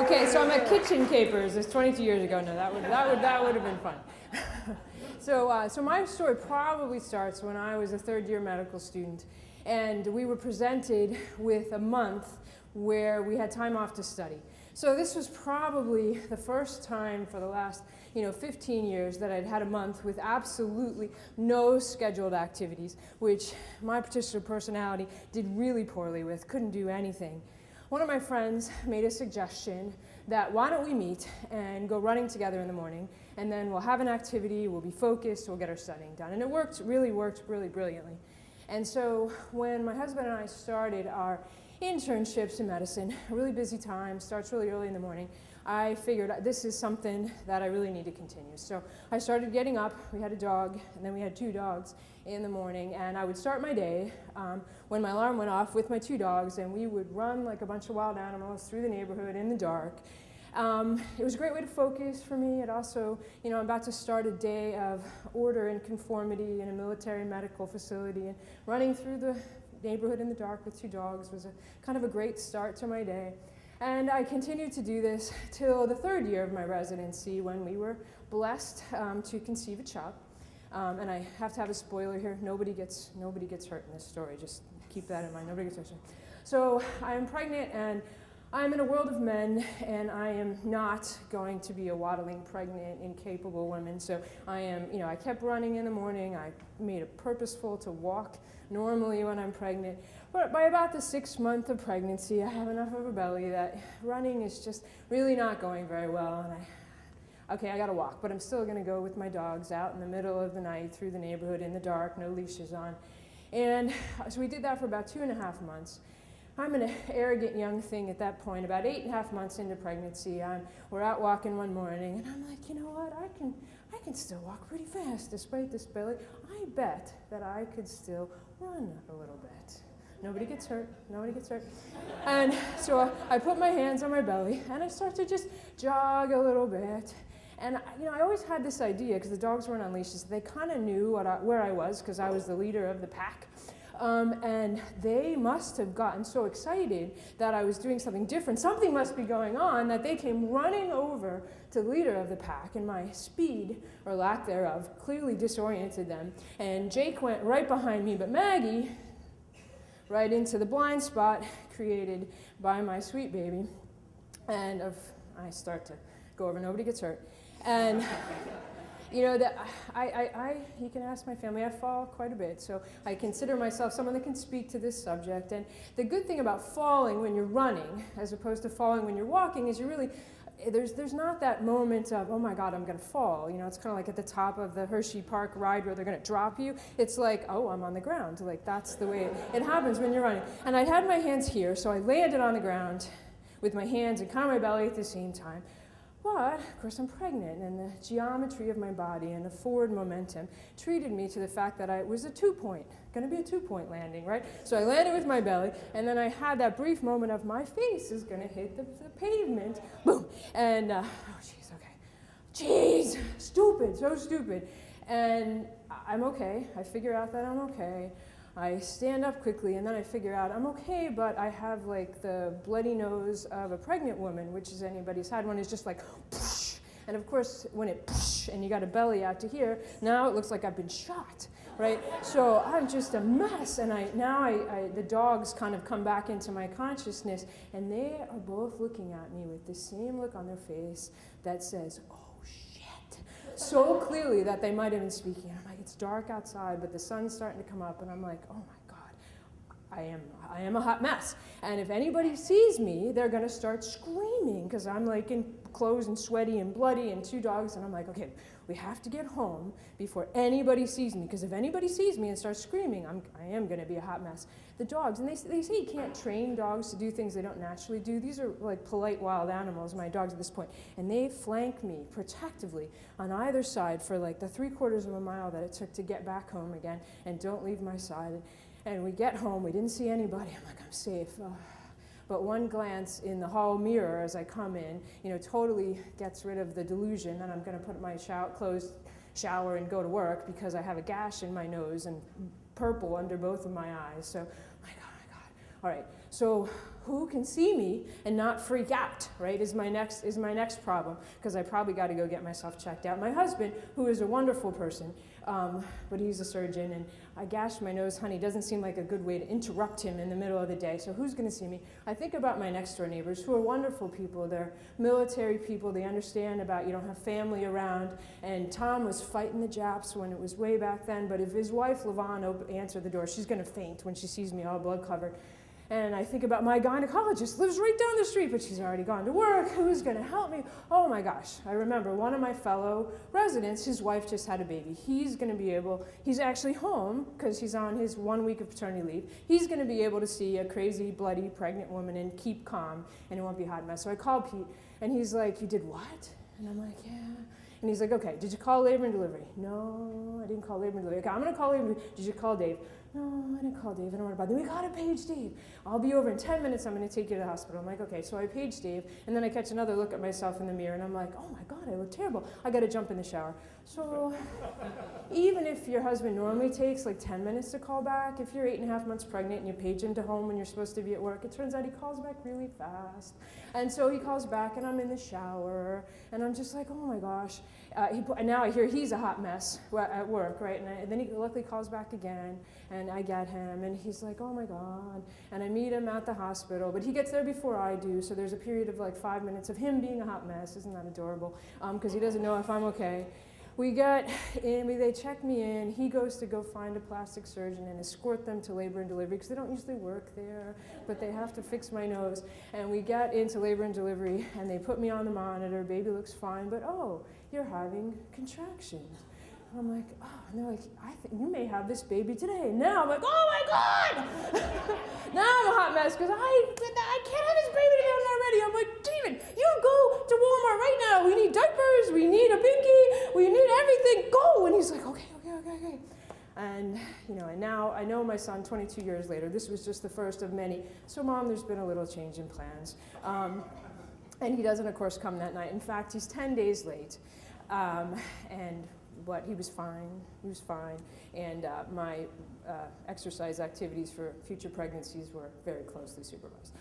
Okay, so I'm at Kitchen Capers. It's 22 years ago. No, that would have been fun. So my story probably starts when I was a third-year medical student, and we were presented with a month where we had time off to study. So this was probably the first time for the last 15 years that I'd had a month with absolutely no scheduled activities, which my particular personality did really poorly with, couldn't do anything. One of my friends made a suggestion that why don't we meet and go running together in the morning, and then we'll have an activity, we'll be focused, we'll get our studying done. And it worked really brilliantly. And so when my husband and I started our internships in medicine, a really busy time, starts really early in the morning, I figured this is something that I really need to continue. So I started getting up. We had a dog, and then we had two dogs in the morning, and I would start my day when my alarm went off with my two dogs, and we would run like a bunch of wild animals through the neighborhood in the dark. It was a great way to focus for me. It also, I'm about to start a day of order and conformity in a military medical facility, and running through the neighborhood in the dark with two dogs was kind of a great start to my day. And I continued to do this till the third year of my residency when we were blessed to conceive a child. And I have to have a spoiler here. Nobody gets hurt in this story. Just keep that in mind. Nobody gets hurt. So I am pregnant, and I'm in a world of men, and I am not going to be a waddling, pregnant, incapable woman. So I am, I kept running in the morning. I made it purposeful to walk normally when I'm pregnant. But by about the 6th month of pregnancy, I have enough of a belly that running is just really not going very well. And I got to walk, but I'm still going to go with my dogs out in the middle of the night through the neighborhood in the dark, no leashes on. And so we did that for about 2.5 months. I'm an arrogant young thing at that point, about 8.5 months into pregnancy. We're out walking one morning, and I'm like, you know what, I can still walk pretty fast despite this belly. I bet that I could still run a little bit. Nobody gets hurt. And so I put my hands on my belly, and I start to just jog a little bit. And I always had this idea, because the dogs weren't on leashes, they kind of knew where I was, because I was the leader of the pack. And they must have gotten so excited that I was doing something different. Something must be going on, that they came running over to the leader of the pack, and my speed, or lack thereof, clearly disoriented them. And Jake went right behind me, but Maggie right into the blind spot created by my sweet baby. And I start to go over, nobody gets hurt. And you can ask my family, I fall quite a bit, so I consider myself someone that can speak to this subject. And the good thing about falling when you're running, as opposed to falling when you're walking, is there's not that moment of, oh my God, I'm going to fall. It's kind of like at the top of the Hershey Park ride where they're going to drop you. It's like, oh, I'm on the ground. Like, that's the way it happens when you're running. And I had my hands here, so I landed on the ground with my hands and kind of my belly at the same time. But, of course, I'm pregnant, and the geometry of my body and the forward momentum treated me to the fact that it was going to be a two-point landing, right? So I landed with my belly, and then I had that brief moment of my face is going to hit the pavement, boom, and, so stupid. And I'm okay. I figure out that I'm okay. I stand up quickly, and then I figure out I'm okay, but I have like the bloody nose of a pregnant woman, which is anybody's had one, is just like, poosh. And of course, when it poosh, and you got a belly out to here, now it looks like I've been shot, right? So I'm just a mess, and the dogs kind of come back into my consciousness, and they are both looking at me with the same look on their face that says, oh, so clearly that they might have been speaking. And I'm like, it's dark outside, but the sun's starting to come up, and I'm like, oh my God, I am a hot mess. And if anybody sees me, they're going to start screaming, because I'm like in clothes and sweaty and bloody and two dogs, and I'm like, okay, we have to get home before anybody sees me, because if anybody sees me and starts screaming, I am going to be a hot mess. The dogs, and they say you can't train dogs to do things they don't naturally do. These are like polite wild animals, my dogs at this point, and they flank me protectively on either side for like the 3/4 of a mile that it took to get back home again, and don't leave my side. And we get home, we didn't see anybody. I'm like, I'm safe. But one glance in the hall mirror as I come in, totally gets rid of the delusion that I'm going to put my clothes, shower, and go to work, because I have a gash in my nose and purple under both of my eyes. So, my God. All right, so who can see me and not freak out, right, is my next problem, because I probably got to go get myself checked out. My husband, who is a wonderful person, but he's a surgeon, and I gashed my nose, honey, doesn't seem like a good way to interrupt him in the middle of the day, so who's going to see me? I think about my next door neighbors, who are wonderful people. They're military people. They understand about you don't have family around, and Tom was fighting the Japs when it was way back then, but if his wife, LaVon, answered the door, she's going to faint when she sees me all blood covered. And I think about my gynecologist, lives right down the street, but she's already gone to work. Who's going to help me? Oh my gosh. I remember one of my fellow residents, his wife just had a baby. He's actually home because he's on his 1 week of paternity leave. He's going to be able to see a crazy, bloody, pregnant woman and keep calm, and it won't be a hot mess. So I called Pete, and he's like, you did what? And I'm like, yeah. And he's like, okay, did you call labor and delivery? No, I didn't call labor and delivery. Okay, I'm going to call labor and delivery. Did you call Dave? No, I didn't call Dave. I don't want to bother. We got to page Dave. I'll be over in 10 minutes. I'm going to take you to the hospital. I'm like, okay. So I page Dave, and then I catch another look at myself in the mirror, and I'm like, oh my God, I look terrible. I got to jump in the shower. So even if your husband normally takes like 10 minutes to call back, if you're 8.5 months pregnant and you page him to home when you're supposed to be at work, it turns out he calls back really fast. And so he calls back, and I'm in the shower, and I'm just like, oh my gosh. And now I hear he's a hot mess at work, right? And then he luckily calls back again, and I get him, and he's like, oh my God. And I meet him at the hospital, but he gets there before I do, so there's a period of like 5 minutes of him being a hot mess. Isn't that adorable? Because he doesn't know if I'm okay. We get in, they check me in. He goes to go find a plastic surgeon and escort them to labor and delivery, because they don't usually work there, but they have to fix my nose. And we get into labor and delivery, and they put me on the monitor. Baby looks fine, but oh, you're having contractions. And I'm like, oh, and they're like, I think you may have this baby today. And now I'm like, oh my God! Now I'm a hot mess, because I can't have this baby today, I'm not ready. I'm like, David, you go to Walmart right now. We need diapers, we need a binky, we need everything, go! And he's like, okay. And, and now I know my son 22 years later. This was just the first of many. So, Mom, there's been a little change in plans. And he doesn't, of course, come that night. In fact, he's 10 days late. He was fine. And my exercise activities for future pregnancies were very closely supervised.